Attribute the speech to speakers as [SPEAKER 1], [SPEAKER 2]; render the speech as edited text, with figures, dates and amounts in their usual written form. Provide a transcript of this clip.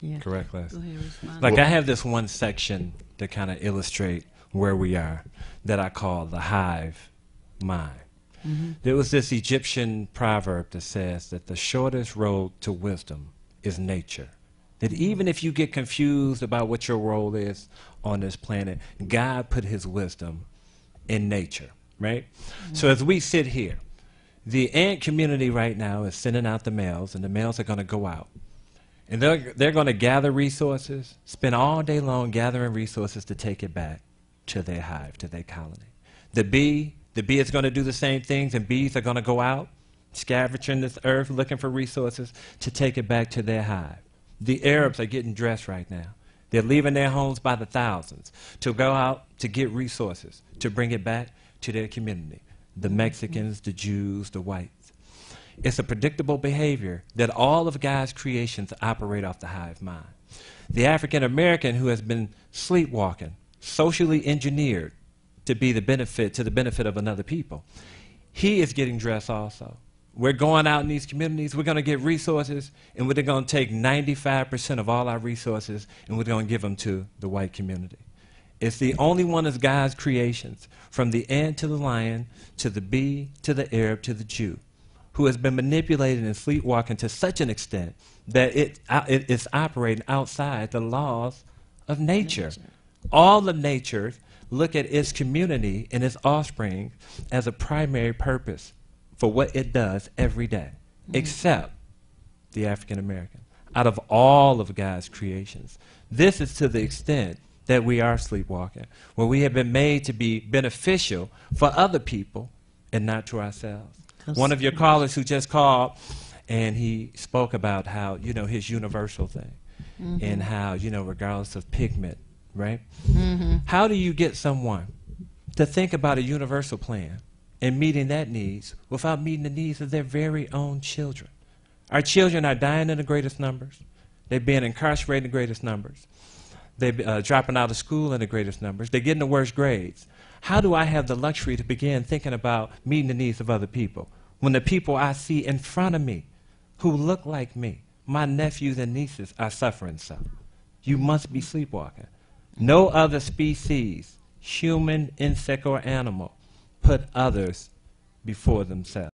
[SPEAKER 1] Yeah.
[SPEAKER 2] Correct, Les.
[SPEAKER 1] Go ahead, respond.
[SPEAKER 2] Like I have this one section to kind of illustrate where we are that I call the hive mind. There was this Egyptian proverb that says that the shortest road to wisdom is nature. That even if you get confused about what your role is on this planet, God put his wisdom in nature, right? So as we sit here, the ant community right now is sending out the males, and the males are going to go out. And they're going to gather resources, spend all day long gathering resources to take it back to their hive, to their colony. The bee is going to do the same things, and bees are going to go out, scavenging this earth, looking for resources to take it back to their hive. The Arabs are getting dressed right now. They're leaving their homes by the thousands to go out to get resources, to bring it back to their community. The Mexicans, the Jews, the whites. It's a predictable behavior that all of God's creations operate off the hive mind. The African American who has been sleepwalking, socially engineered to be the benefit of another people, he is getting dressed also. We're going out in these communities, we're going to get resources, and we're going to take 95% of all our resources, and we're going to give them to the white community. It's the only one of God's creations, from the ant to the lion, to the bee, to the Arab, to the Jew, who has been manipulated and sleepwalking to such an extent that it's operating outside the laws of nature. All of nature look at its community and its offspring as a primary purpose for what it does every day, except the African American. Out of all of God's creations, this is to the extent that we are sleepwalking, where we have been made to be beneficial for other people and not to ourselves. One of your callers who just called, and he spoke about how, his universal thing, and how, regardless of pigment, right? How do you get someone to think about a universal plan and meeting that needs without meeting the needs of their very own children? Our children are dying in the greatest numbers. They're being incarcerated in the greatest numbers. They're dropping out of school in the greatest numbers. They're getting the worst grades. How do I have the luxury to begin thinking about meeting the needs of other people when the people I see in front of me who look like me, my nephews and nieces, are suffering so? You must be sleepwalking. No other species, human, insect, or animal, put others before themselves.